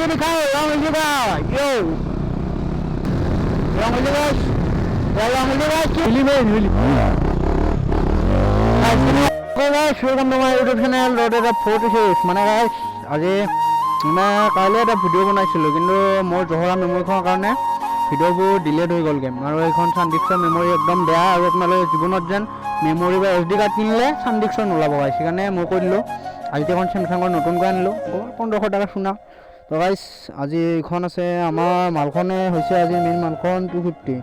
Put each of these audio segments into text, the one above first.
Video दिखाओ long video का यो long video welcome to my YouTube channel road at 46 মানে গাইস আজি মানে কাইলৈ এটা ভিডিঅ' বনাইছিলোঁ কিন্তু মোৰ জহৰা মেমৰিখনৰ কাৰণে ভিডিঅ'বোৰ ডিলেট হৈ গ'লগৈ আৰু এইখন চানডিস্কৰ মেমৰি একদম বেয়া আৰু আপোনালোকে জীৱনত যেন মেমৰি বা SD কাৰ্ড কিনিলে চানডিস্কৰ নোলাব গাইছ সেইকাৰণে মই কৈ দিলোঁ আজি এখন চেমচাঙৰ নতুনকৈ আনিলোঁ 1500 টকা শুনা তো গাইছ আজি এইখন আছে আমাৰ মালখনে হৈছে আজি মেইন মালখন 250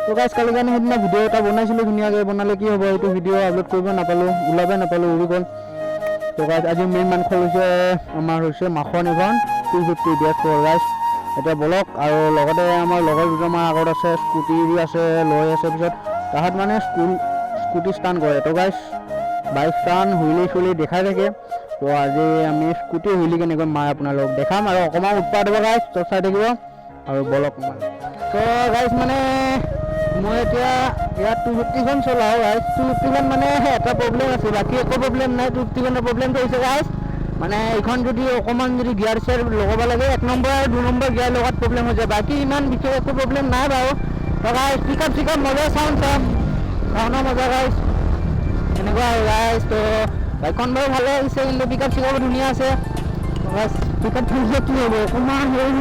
তো গাইছ কালি কাৰণে সেইদিনা ভিডিঅ' এটা বনাইছিলোঁ ধুনীয়াকৈ বনালে কি হ'ব এইটো ভিডিঅ' আপলোড কৰিব নাপালোঁ ওলাব নাপালোঁ উৰি গ'ল তো গাইছ আজি মেইন মাংস হৈছে আমাৰ হৈছে মাখন এখন 250 বেষ্ট ফৰ গাইছ এটা ব্লক আৰু লগতে আমাৰ লগৰ দুজনমান আগত আছে স্কুটি আছে লৈ আছে পিছত তাহাঁত মানে স্কুটি ষ্টাণ্ড কৰে তো গাইছ বাইক ষ্টাণ্ড হুইলি চুইলি দেখাই থাকে তো আজি আমি স্কুটি হুইলি কেনেকৈ মাৰে আপোনালোক দেখাম আৰু অকণমান উৎপাত হ'ব গাইছ তো চাই থাকিব আৰু ব্লক তো গাইছ মানে মই এতিয়া ইয়াত 250খন চলাওঁ গাইছ 250খন মানে এটা প্ৰব্লেম আছে বাকী একো প্ৰব্লেম নাই 250খনৰ প্ৰব্লেমটো হৈছে গাইছ মানে এইখন যদি অকণমান যদি গিয়াৰ চেয়াৰ লগাব লাগে 1 নম্বৰ আৰু 2 নম্বৰ গিয়াৰ লগাত প্ৰব্লেম হৈ যায় বাকী ইমান বিশেষ একো প্ৰব্লেম নাই বাৰু তো গাইছ পিকআপ চিকআপ মজা চাউণ্ডৰ মজা গাইছ এনেকুৱা আৰু গাইছ তো বাইকখন বাৰু ভালে আহিছে কিন্তু পিকআপ চিকআপো ধুনীয়া আছে গাইছ পিকআপ থাকিলে কি হ'ব অকণমান হেৰি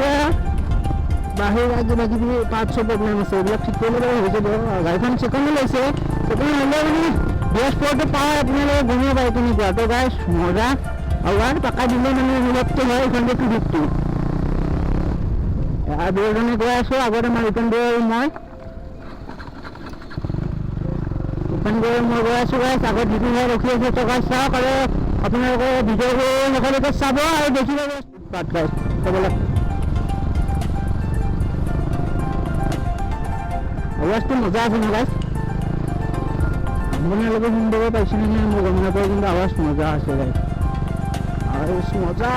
বাহিৰ কিবা কিবি পাৰ্টছৰ প্ৰব্লেম আছে এইবিলাক ঠিক কৰিবলৈ হৈ যাব গাড়ীখন চেকনো লৈছে চেকনো হ'লে মানে বেষ্ট পায় আপোনালোকে গমে পায় তেনেকুৱা তো গাইছ মজা আৰু আৰু টকা দিলে মানে সুলভটো হয় এইখন 250 আৰু দুজনে গৈ আছোঁ আগতে আমাৰ ৰিটাৰ্ণ গৈ মই গৈ আছোঁ গাইছ আগত যিটো হয় ৰখি আছে তো গাইছ চাওক আৰু আপোনালোকে ভিডিঅ'বোৰ সকলোকে চাব আৰু দেখিব পাত গাইছ ক'বলৈ আৱাজটো মজা আছে ন গাইছ আপোনালোকে শুনিব পাইছে নে মই গম নাপাওঁ কিন্তু আৱাজ মজা আছে গাইছ আৱাজ মজা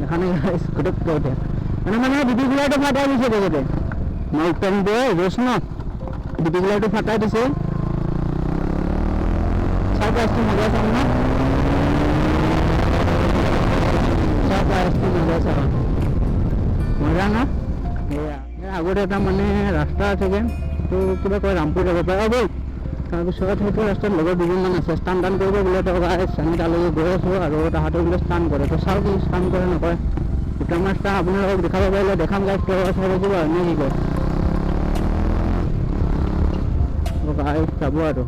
এখানে গাইছ গোটেই কওঁতে মানে ডিপিগুলাৰটো ফাটাই দিছে তেখেতে মই উত্তম দিয়ে ৰ'চ ন ডিপিগুলাৰটো ফাটাই দিছে চাওক গাইছটো মজা চাম ন চাওক গাইছটো মজা চাম মজা ন আগতে এটা মানে ৰাস্তা আছেগৈ তো কিবা কয় ৰামপুৰ যাব পাৰে ব'ল তাৰপিছত সেইটো ৰাস্তাত লগৰ দুজনমান আছে ষ্টাণ্ড টান কৰিব বোলে তো গাইছ আমি তালৈকে গৈ আছোঁ আৰু তাহাঁতে বোলে ষ্টাণ্ড কৰে তো চাওঁ কি ষ্টাণ্ড কৰে নকৰে দুটামান ষ্টাণ্ড আপোনালোকক দেখাব পাৰিলে দেখাম গাইছ তো চাই থাকিব আৰু নে কি কয় গাইছ চাব আৰু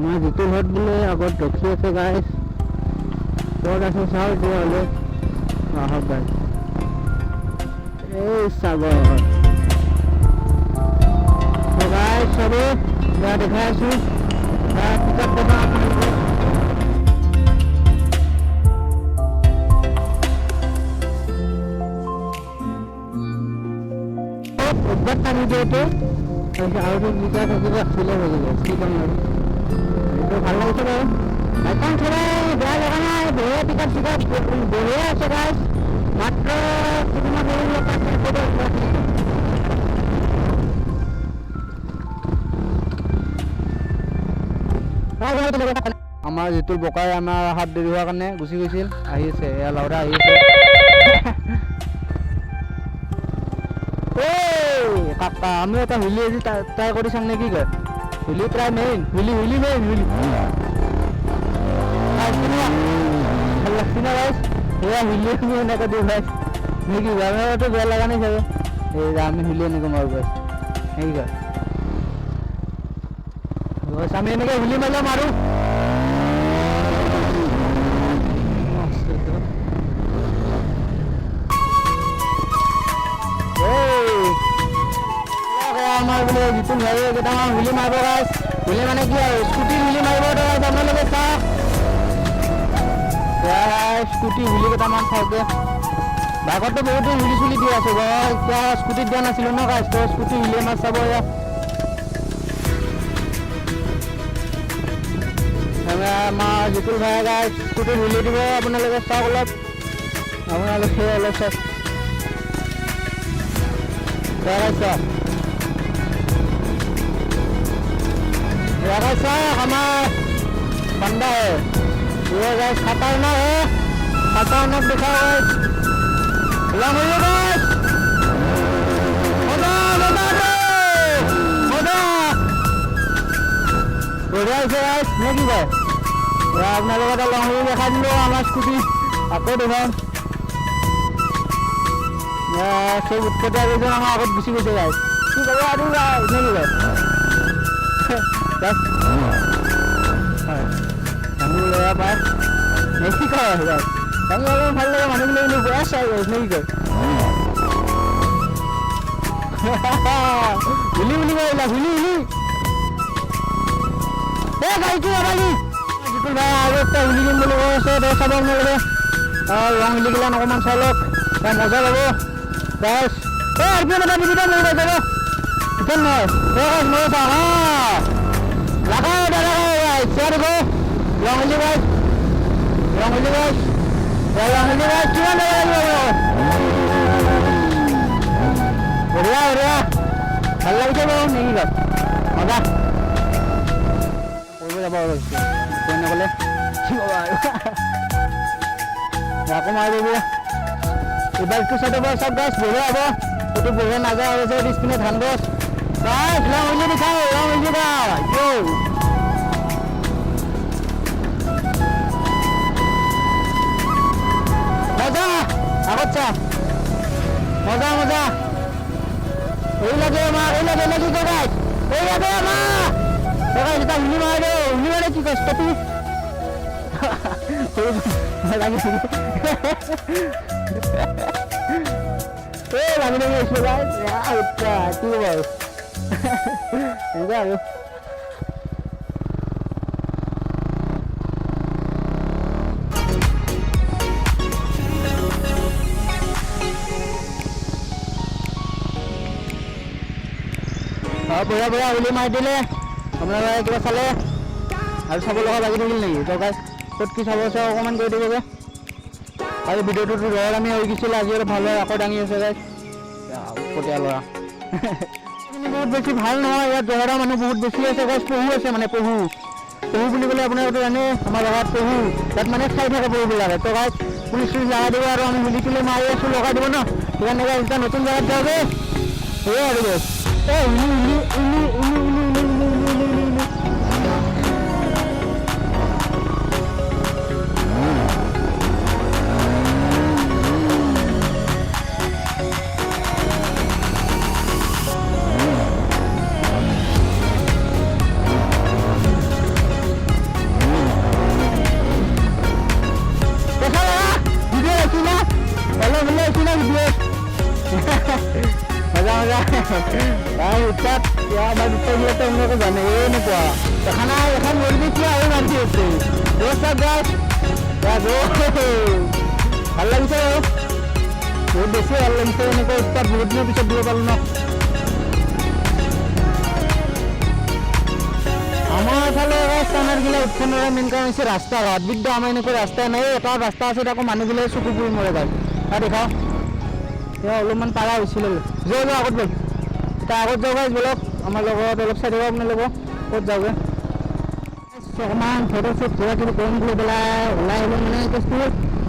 মই যিটো ঘৰত বোলে আগত ৰখি আছে গাইছ ক'ত আছে চাওঁ তেতিয়াহ'লে আহক গাইছ এই সাগৰ তো গাইছ চবে দেখাই আছোঁ পিকআপ দেখা আপোনালোকে উদ্ধাৰ টানি দিয়েতো আৰু জিকা থাকিব আছিলে হৈ যাব কি কাম আৰু এইটো ভাল লাগিছে বাৰু বাইকখন চলাই বেয়া লগা নাই বঢ়িয়া পিকআপ চিকআপ বঢ়িয়া আছে গাইছ মাত্ৰ আমাৰ যিটো বকাই আমাৰ হাত দেৰি হোৱাৰ কাৰণে গুচি গৈছিল আহি আছে এয়া লাউৰা আহি আছে কাকা আমি এটা হুইলি আজি ট্ৰাই কৰি চাম নে কি কয় wheelie try main wheelie main wheelie ভাল লাগছি না গাইছ এয়া হুইলি তুমি এনেকৈ দিওঁ গাইছ নেকি গাড়ীটো বেয়া লগা নাই চাগে এই আমি হুইলি এনেকৈ মাৰোঁ গাইছ নেকি কয় আমি এনেকৈ হুইলি মাৰিলে মাৰোঁ আমাৰ বোলে যিটো গাড়ী কেইটামান হুইলি মাৰিব গাইছ হুইলি মানে কি আৰু স্কুটি হুইলি মাৰিব আপোনালোকে চাওক স্কুটি হুইলি কেইটামান চাওঁতে বাইকততো বহুতো হুইলি চুলি দি আছোঁ এতিয়া স্কুটিত দিয়া নাছিলোঁ ন গাইছ তো স্কুটি হুইলি মাছ চাব এয়া আমাৰ যিটো ভাই গাইছ স্কুটি হুইলি দিব আপোনালোকে চাওক অলপ আপোনালোকে অলপ চাওক চাওক আমাৰ ठंडा है ये गाइस, खतरनाक है, खतरनाक दिखा गाइस। लंगड़ी गाइस, मजा मजा मजा बढ़िया হৈছে গাইস নে কি কয়? আপোনালোকে এটা লংহুৰি দেখাই দিলোঁ আমাৰ স্কুটি, আকৌ দেখাম। সেই উৎপতীয়া কেইজন আমাৰ আগত গুচি গৈছে গাইস, কি ক'ব আৰু গাইস নে কি কয়? হয় আমি লয়া পায় নে কি কয় গাইস? আমি অলপ ভাল লাগে মানুহবিলাক বেয়া চাই গাইস নে কি কয়? হুলি হুলি কইলা হুলি হুলি এ গাইস কি বালি জিতুল ভাই আৰু একটা হুলি গেম বুলি কৈ আছে, দে চাব আপোনালোকে। ৰং হুলি গিলা অকণমান চাই লওক, মজা ল'ব গাইস। এ আৰপিএম এটা দিবি তই লৈ যাব ইতেন নহয় এ গাইস মই চা হা লাগাও দাদা গাইস চেয়ার গো রং হুলি গাইস, রং হুলি গাইস, রং হুলি গাইস কিমান লাগিব বঢ়িয়া বঢ়িয়া ভাল লাগিছে বাৰু নেকি কয়? মজা কৰিব যাব আৰু কৈ নগ'লে কি হ'ব আৰু আকৌ মাৰি দিব এইবাৰ ইটো চাইডৰ পৰা চব গাছ বঢ়িয়া হ'ব, এইটো বঢ়িয়া নাযায় আৰু যে পিছপিনে ধান গছ গাছ ৰং উলি দেখাওঁ, ৰং উলি গাছ মজা আগত চা মজা মজা এই লাগে আমার এই লাগে নাকি গাছ এই লাগে আমার গাছ এটা হুলি মারে হুলি মারে কি কষ্ট তুই লাগে এই লাগে নাকি এসে গাছ আচ্ছা কি বল enggak বঢ়িয়া বঢ়িয়া উলি মাৰি দিলে আপোনালোকে কিবা চালে আৰু চাব লগা লাগি থাকিল নেকি? তো গাইছ ক'ত কি চাব আছে অকণমান কৰি দিবগৈ। আৰু ভিডিঅ'টোতো ৰদ আমি হৈ গৈছিল, আজি আৰু ভাল হয় আকৌ দাঙি আছে গাইছ পটীয়া ল'ৰা বহুত বেছি ভাল নহয়, ইয়াত জহৰা মানুহ বহুত বেছি আছে গাইছ, পহু আছে মানে পহু পহু বুলি ক'লে আপোনালোকে জানে আমাৰ জেগাত পহু তাত মানে চাই থাকে পহুবিলাকে। তো গাইছ পুলিচ চুলিচ লগাই দিব আৰু আমি হুলি চুলি মাৰি আছোঁ লগাই দিব ন, সেইকাৰণে গাইছ এতিয়া নতুন জেগাত যাওঁগৈ সেয়ে আৰু গাইছ এই উলি উলি উলি উলি উলি উলি উলি উলি উলি উলি উৎপাত আমাৰ উৎপাত আপোনালোকে জানে এনেকুৱা দেখা নাই এখন মন্দিৰ কিয় আৰু মাতি আছে গাছ ভাল লাগিছে আৰু বহুত বেছি ভাল লাগিছে এনেকুৱা উৎপাত বহুত দিনৰ পিছত দিব পাৰোঁ ন। আমাৰ ফালে স্থানৰগিলা উৎপন্নৰ মেইন কাৰণ হৈছে ৰাস্তা ঘাট বিদ্য আমাৰ এনেকুৱা ৰাস্তা নাই, এটা ৰাস্তা আছে আকৌ মানুহবিলাকে চকু পুৰি মৰে যায় তাত দেখাওঁ তেওঁ অলপমান পাৰা হৈছিলে যোৱা যোৱা আগত গ'ল এতিয়া আগত যাওঁ গাইছ বলক আমাৰ লগত অলপ চাই দিব আপোনালোকক ক'ত যাওঁগৈ অকণমান ফটো শ্বুট কিবা কিবি কৰিম বুলি পেলাই ওলাই আহিলোঁ মানে কেছটো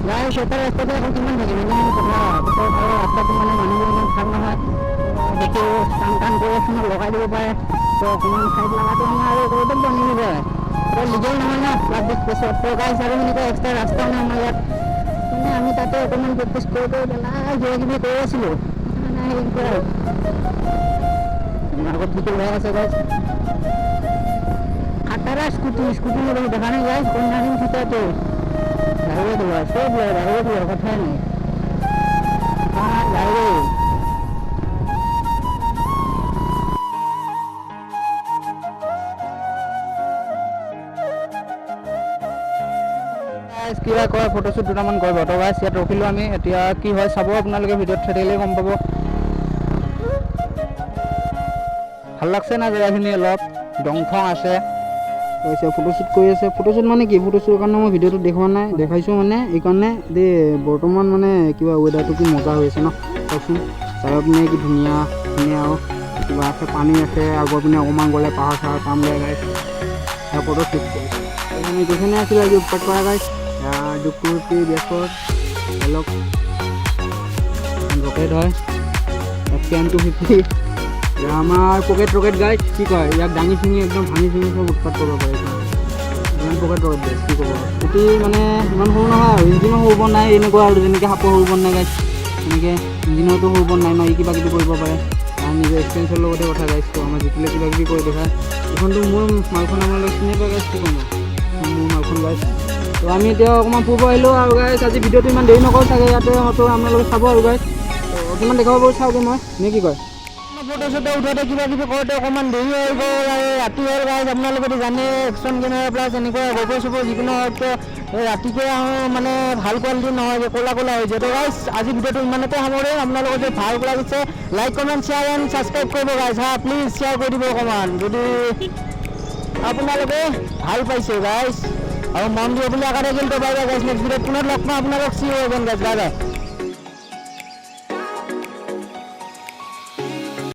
যাই চৰকাৰী ৰাস্তাতে আকৌ কিমান থাকে মানে কথা পিছত আৰু ৰাস্তাটো মানে মানুহবোৰ ইমান ভাল নহয় দেখি কাম কাম কৰি আছোঁ লগাই দিব পাৰে তো অকণমান চাইড লগাটো আমাৰ আৰু কৰিবতো বনি যায় তো লিগেল নহয় ন প্লাষ্টিক পিছত তো গাইছ আৰু এনেকুৱা এক্সট্ৰা ৰাস্তাও নাই আমাৰ ইয়াত মানে আমি তাতে অকণমান প্ৰেক্টিছ কৰি পেলাই কিবা কিবি কৰি আছিলোঁ মানে হেৰি আগত ভিতর হয়ে গেছে গাইস আটারা স্কুটি স্কুটি में দেখা नहीं गाइस कोई ना नहीं खींचा तो गाड़ी तो सब गाड़ी तो কথা नहीं हां गाड़ी गाइस কিবা কয় ফটোশুট দুটামান কৰিব তো গাইস ইয়াত ৰখিলো আমি এতিয়া কি হয় চাব আপোনালোকে ভিডিঅ'ত থাকিলে গম পাব ভাল লাগছে না জেগাখিনি অলপ দংথং আছে কৈছে ফটোশুট কৰি আছে ফটোশুট মানে কি ফটোশুটৰ কাৰণে মই ভিডিঅ'টো দেখুৱা নাই দেখাইছোঁ মানে এইকাৰণে দে বৰ্তমান মানে কিবা ৱেডাৰটো কি মজা হৈ আছে ন চাওকচোন চাৰিওপিনে কি ধুনীয়া ধুনীয়া আৰু কিবা আছে পানী আছে আগৰ পিনে অকণমান গ'লে পাহাৰ চাহাৰ পাম গাইছ আৰু ফটোশুট কৰিছে আমি যেখানে আছিল আজি উৎপাত কৰা গাইছ দুপুৰটি বেছৰ অলপ ৰকেট হয় FN-250 আমাৰ পকেট ৰকেট গাইছ কি কয় ইয়াক দাঙি চিঙি একদম ভাঙি চিঙি চব উৎপাত কৰিব পাৰে ইমান পকেট ৰকেট গাইছ কি ক'ব স্কুটি মানে ইমান সৰু নহয় আৰু ইঞ্জিনো সৰু বন নাই এনেকুৱা আৰু যেনেকৈ সাপৰ সৰু বন নাই গাইছ এনেকৈ ইঞ্জিনতো সৰু বন নাই ন কিবা কিবি কৰিব পাৰে আৰু নিজৰ এক্সপেৰিয়েঞ্চৰ লগতে কথা গাইছটো আমাৰ জিকিলে কিবা কিবি কৰি দেখায় এইখনতো মোৰ মালখন আমালৈ চিনি পাই গাইছ কি ক'ম মোৰ মালখন গাইছ তো আমি এতিয়া অকণমান ফুৰিব আহিলোঁ আৰু গাইছ আজি ভিডিঅ'টো ইমান দেৰি নকৰোঁ চাগে ইয়াতে হয়তো আপোনালোকে চাব আৰু গাইছ অকণমান দেখাব পাৰোঁ চাওঁগৈ মই নে কি কয় ফটো চটো উঠোঁতে কিবা কিবি কৰোঁতে অকণমান দেৰি হৈ গ'ল আৰু ৰাতি হ'ল গাইছ আপোনালোকেতো জানে একশ্যন কেমেৰা প্লাছ এনেকুৱা গপ চপ যিকোনো হয়তো ৰাতিকৈ আহোঁ মানে ভাল কোৱালিটি নহয় ক'লা ক'লা হৈ যায় তো গাইছ আজি ভিডিঅ'টো ইমানতে সামৰে আপোনালোকৰ যদি ভাল লাগিছে like comment share and subscribe কৰিব গাইছ হা প্লিজ শ্বেয়াৰ কৰি দিব অকণমান যদি আপোনালোকে ভাল পাইছে গাইছ আৰু মন দিব বুলি আশা থাকিল তো বাই বাই গাইছ নেক্সট ভিডিঅ'ত পুনৰ লগ পাম আপোনালোক চি ইউ এগেইন গাইছ বাই বাই